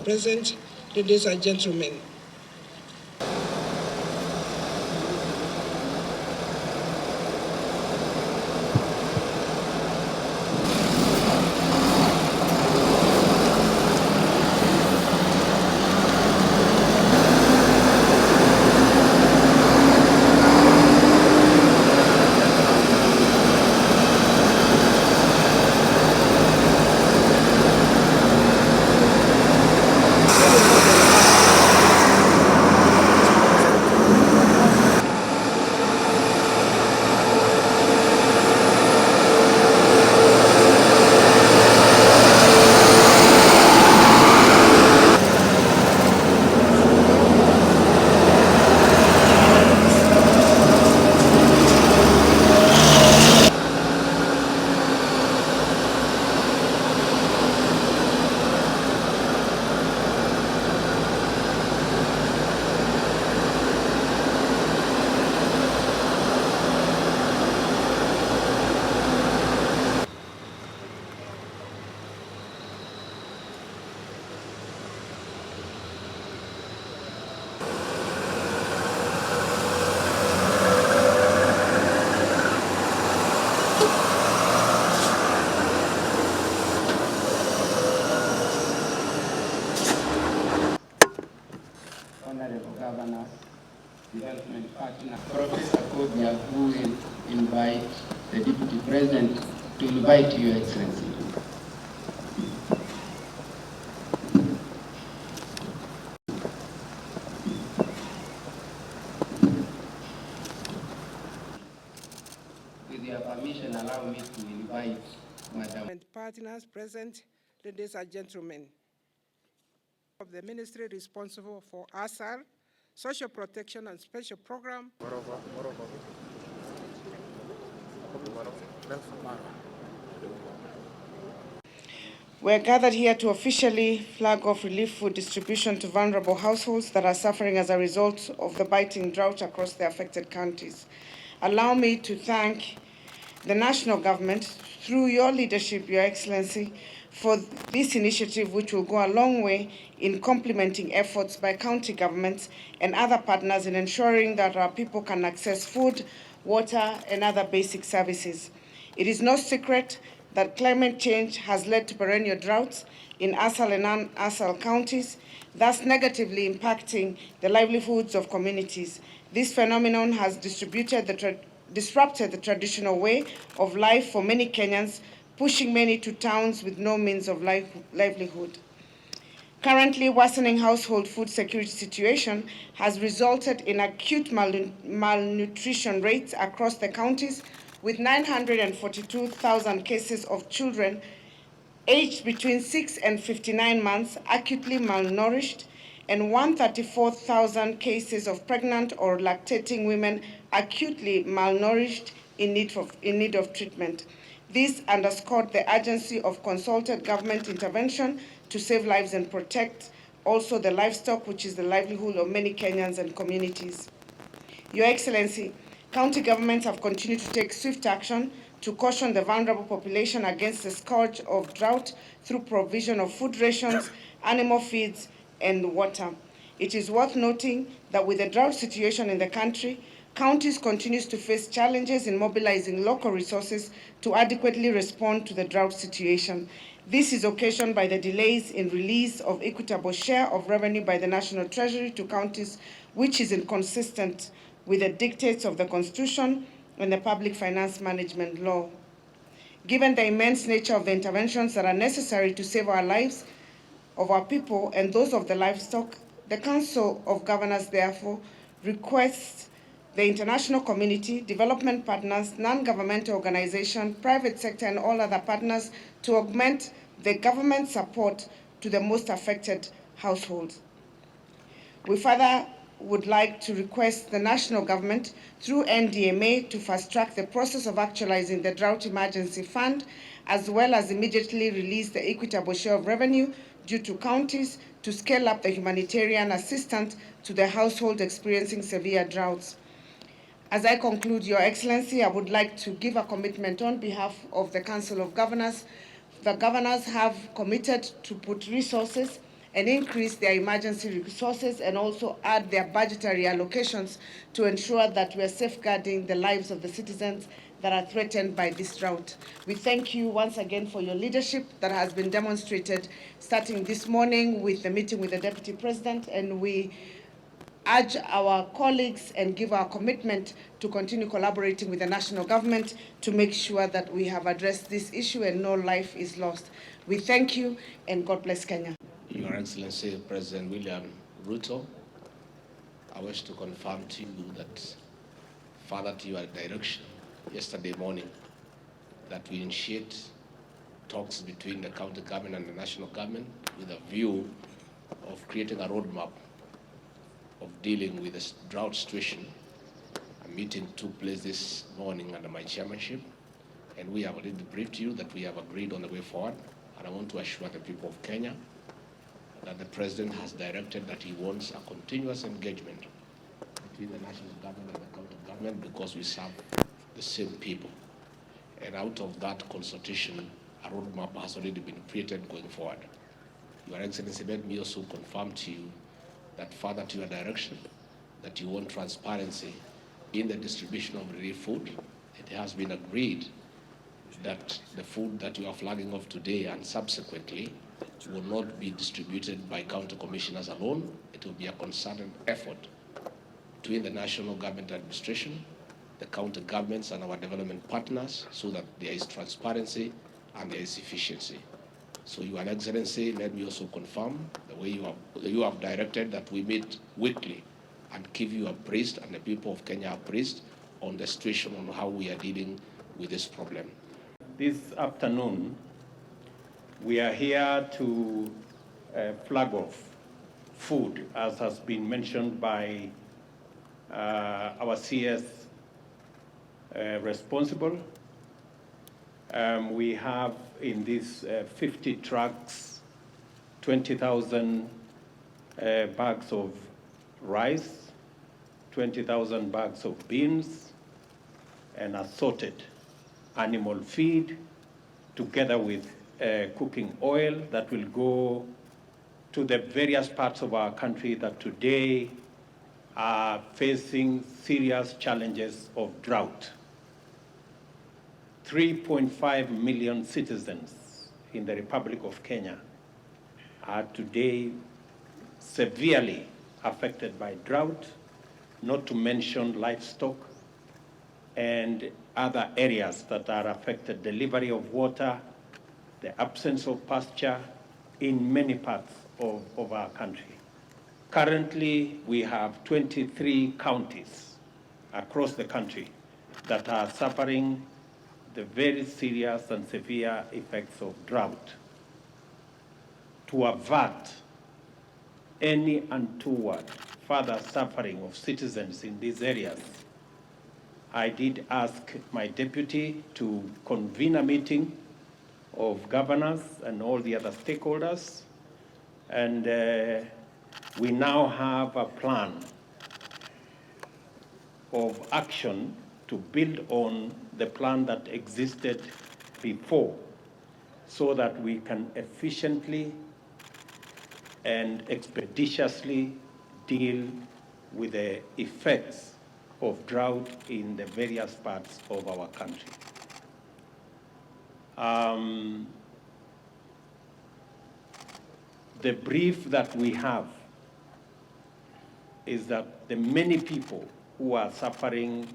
present, ladies and gentlemen. Honorable Governor, Development Partner, Professor Kodia, who will invite the Deputy President to invite Your Excellency. With your permission, allow me to invite Madam. Partners present, ladies and gentlemen. Of the ministry responsible for ASAR, Social Protection and Special Program. We're gathered here to officially flag off relief food distribution to vulnerable households that are suffering as a result of the biting drought across the affected counties. Allow me to thank the national government, through your leadership, Your Excellency, for this initiative, which will go a long way in complementing efforts by county governments and other partners in ensuring that our people can access food, water, and other basic services. It is no secret that climate change has led to perennial droughts in ASAL and non-ASAL counties, thus negatively impacting the livelihoods of communities. This phenomenon has disrupted the traditional way of life for many Kenyans, pushing many to towns with no means of livelihood. Currently, worsening household food security situation has resulted in acute malnutrition rates across the counties, with 942,000 cases of children aged between 6 and 59 months acutely malnourished, and 134,000 cases of pregnant or lactating women acutely malnourished in need of treatment. This underscored the urgency of consulted government intervention to save lives and protect also the livestock, which is the livelihood of many Kenyans and communities. Your Excellency, county governments have continued to take swift action to caution the vulnerable population against the scourge of drought through provision of food rations, animal feeds, and water. It is worth noting that with the drought situation in the country, counties continue to face challenges in mobilizing local resources to adequately respond to the drought situation. This is occasioned by the delays in release of equitable share of revenue by the National Treasury to counties, which is inconsistent with the dictates of the Constitution and the Public Finance Management Law. Given the immense nature of the interventions that are necessary to save our lives, of our people, and those of the livestock, the Council of Governors therefore requests the international community, development partners, non-governmental organizations, private sector, and all other partners to augment the government support to the most affected households. We further would like to request the national government through NDMA to fast-track the process of actualizing the Drought Emergency Fund, as well as immediately release the equitable share of revenue due to counties to scale up the humanitarian assistance to the household experiencing severe droughts. As I conclude, Your Excellency, I would like to give a commitment on behalf of the Council of Governors. The governors have committed to put resources and increase their emergency resources and also add their budgetary allocations to ensure that we are safeguarding the lives of the citizens that are threatened by this drought. We thank you once again for your leadership that has been demonstrated starting this morning with the meeting with the Deputy President, and we urge our colleagues and give our commitment to continue collaborating with the national government to make sure that we have addressed this issue and no life is lost. We thank you and God bless Kenya. Your Excellency, President William Ruto, I wish to confirm to you that, further to your direction yesterday morning, that we initiate talks between the county government and the national government with a view of creating a roadmap of dealing with this drought situation. A meeting took place this morning under my chairmanship, and we have already briefed you that we have agreed on the way forward. And I want to assure the people of Kenya that the President has directed that he wants a continuous engagement between the national government and the county government, because we serve the same people. And out of that consultation, a roadmap has already been created going forward. Your Excellency, let me also confirm to you that, further to your direction, that you want transparency in the distribution of relief food. It has been agreed that the food that you are flagging off today and subsequently will not be distributed by county commissioners alone. It will be a concerted effort between the national government administration, the county governments, and our development partners, so that there is transparency and there is efficiency. So, Your Excellency, let me also confirm the way you have directed that we meet weekly and keep you appraised and the people of Kenya appraised on the situation, on how we are dealing with this problem. This afternoon, we are here to flag off food, as has been mentioned by our CS responsible. We have in these 50 trucks, 20,000 bags of rice, 20,000 bags of beans, and assorted animal feed, together with cooking oil that will go to the various parts of our country that today are facing serious challenges of drought. 3.5 million citizens in the Republic of Kenya are today severely affected by drought, not to mention livestock and other areas that are affected, delivery of water, the absence of pasture in many parts of our country. Currently, we have 23 counties across the country that are suffering the very serious and severe effects of drought. To avert any untoward further suffering of citizens in these areas, I did ask my deputy to convene a meeting of governors and all the other stakeholders, and we now have a plan of action to build on the plan that existed before, so that we can efficiently and expeditiously deal with the effects of drought in the various parts of our country. The brief that we have is that the many people who are suffering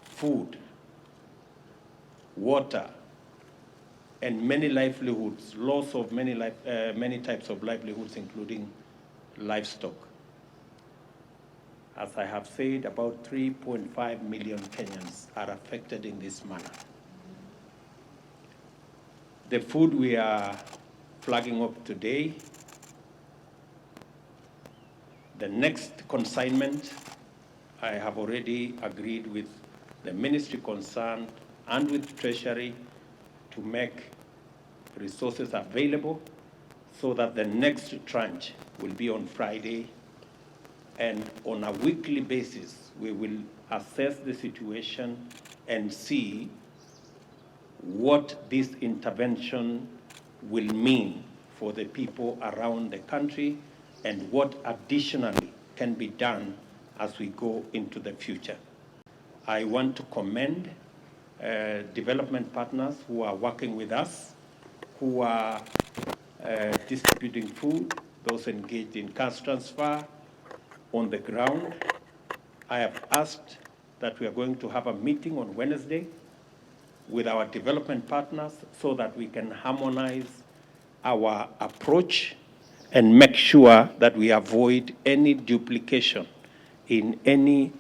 food, water, and many livelihoods, loss of many types of livelihoods, including livestock. As I have said, about 3.5 million Kenyans are affected in this manner. The food we are flagging up today, the next consignment, I have already agreed with the ministry concerned and with Treasury to make resources available so that the next tranche will be on Friday. And on a weekly basis, we will assess the situation and see what this intervention will mean for the people around the country and what additionally can be done as we go into the future. I want to commend development partners who are working with us, who are distributing food, those engaged in cash transfer on the ground. I have asked that we are going to have a meeting on Wednesday with our development partners so that we can harmonize our approach and make sure that we avoid any duplication in any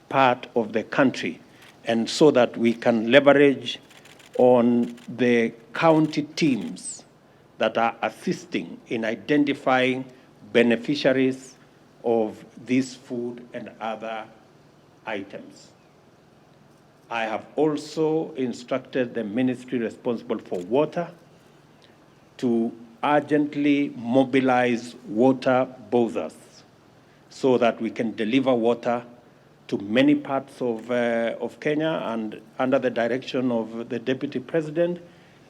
part of the country, and so that we can leverage on the county teams that are assisting in identifying beneficiaries of this food and other items. I have also instructed the ministry responsible for water to urgently mobilize water bowsers so that we can deliver water to many parts of Kenya, and under the direction of the Deputy President,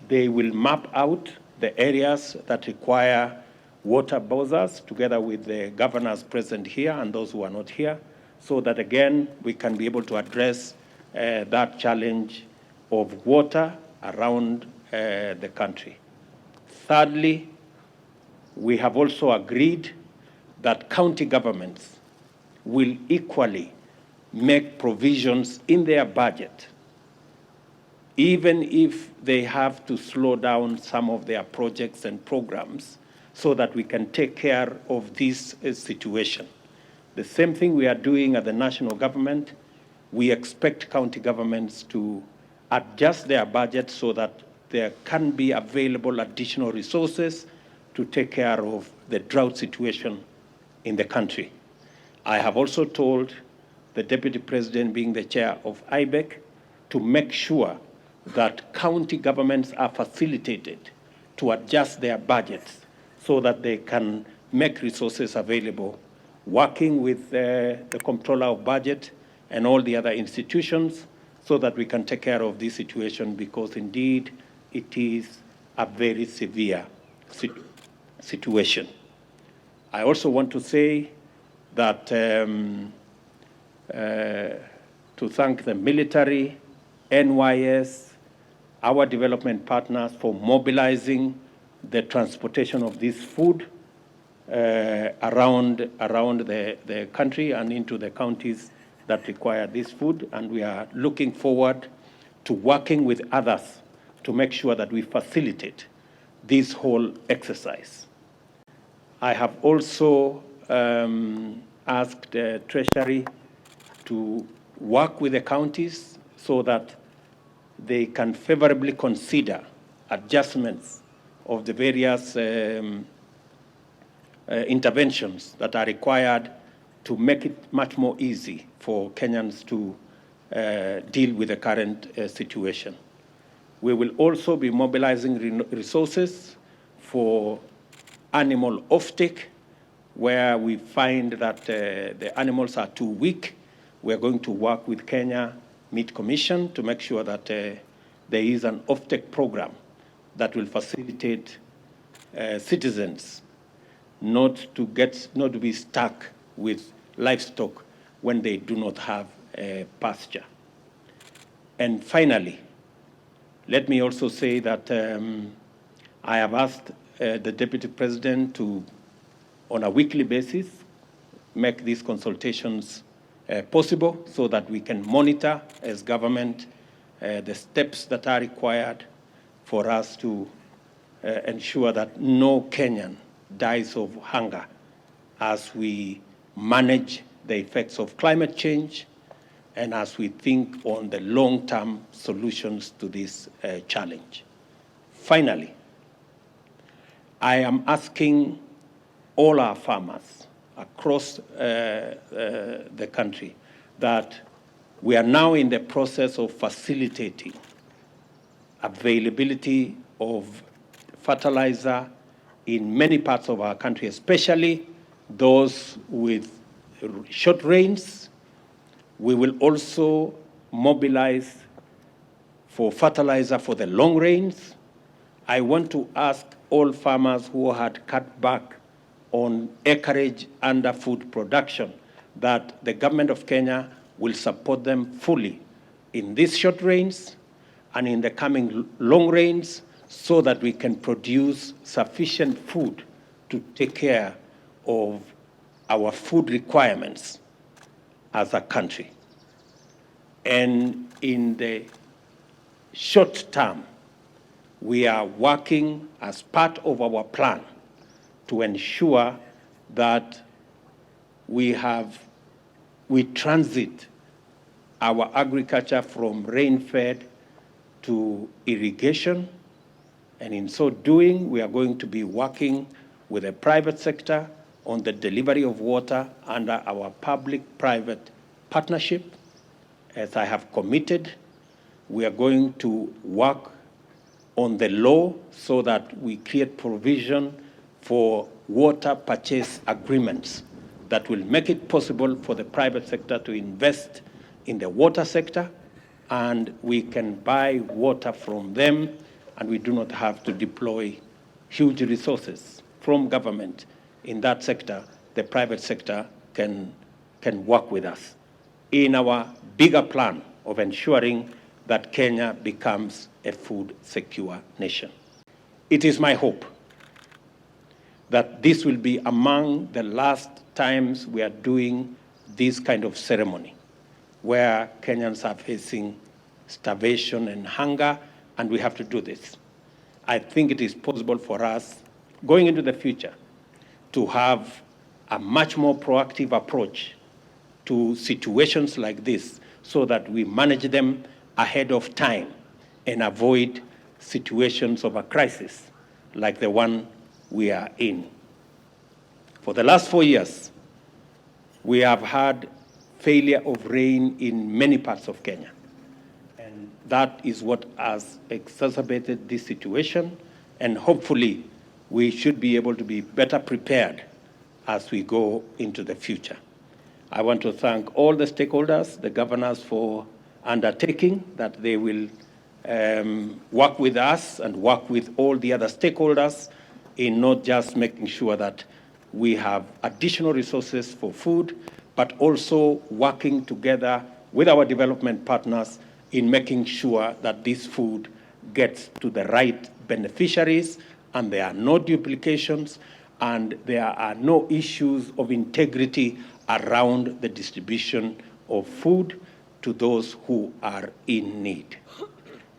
they will map out the areas that require water bowsers together with the governors present here and those who are not here, so that again we can be able to address that challenge of water around the country. Thirdly, we have also agreed that county governments will equally make provisions in their budget, even if they have to slow down some of their projects and programs, so that we can take care of this situation. The same thing we are doing at the national government. We expect county governments to adjust their budget so that there can be available additional resources to take care of the drought situation in the country. I have also told the Deputy President, being the chair of IBEC, to make sure that county governments are facilitated to adjust their budgets so that they can make resources available, working with the Comptroller of Budget and all the other institutions, so that we can take care of this situation, because indeed it is a very severe situation. I also want to say that to thank the military, NYS, our development partners for mobilizing the transportation of this food around the country and into the counties that require this food. And we are looking forward to working with others to make sure that we facilitate this whole exercise. I have also asked the Treasury to work with the counties so that they can favorably consider adjustments of the various interventions that are required to make it much more easy for Kenyans to deal with the current situation. We will also be mobilizing resources for animal offtake, where we find that the animals are too weak. We are going to work with Kenya Meat Commission to make sure that there is an offtake program that will facilitate citizens not to be stuck with livestock when they do not have pasture. And finally, let me also say that I have asked the Deputy President to, on a weekly basis, make these consultations possible so that we can monitor as government the steps that are required for us to ensure that no Kenyan dies of hunger as we manage the effects of climate change and as we think on the long-term solutions to this challenge. Finally, I am asking all our farmers across the country that we are now in the process of facilitating availability of fertilizer in many parts of our country, especially those with short rains. We will also mobilize for fertilizer for the long rains. I want to ask all farmers who had cut back on acreage under food production, that the government of Kenya will support them fully in these short rains and in the coming long rains, so that we can produce sufficient food to take care of our food requirements as a country. And in the short term, we are working as part of our plan to ensure that we transit our agriculture from rain-fed to irrigation. And in so doing, we are going to be working with the private sector on the delivery of water under our public-private partnership. As I have committed, we are going to work on the law so that we create provision for water purchase agreements that will make it possible for the private sector to invest in the water sector, and we can buy water from them, and we do not have to deploy huge resources from government in that sector. The private sector can work with us in our bigger plan of ensuring that Kenya becomes a food secure nation. It is my hope that this will be among the last times we are doing this kind of ceremony, where Kenyans are facing starvation and hunger, and we have to do this. I think it is possible for us, going into the future, to have a much more proactive approach to situations like this, so that we manage them ahead of time and avoid situations of a crisis like the one we are in. For the last 4 years, we have had failure of rain in many parts of Kenya. And that is what has exacerbated this situation. And hopefully, we should be able to be better prepared as we go into the future. I want to thank all the stakeholders, the governors, for undertaking that they will work with us and work with all the other stakeholders in not just making sure that we have additional resources for food, but also working together with our development partners in making sure that this food gets to the right beneficiaries, and there are no duplications, and there are no issues of integrity around the distribution of food to those who are in need.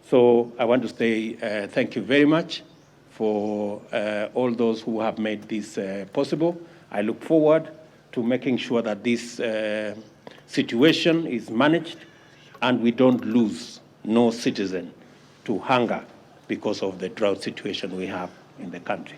So I want to say thank you very much for all those who have made this possible. I look forward to making sure that this situation is managed and we don't lose no citizen to hunger because of the drought situation we have in the country.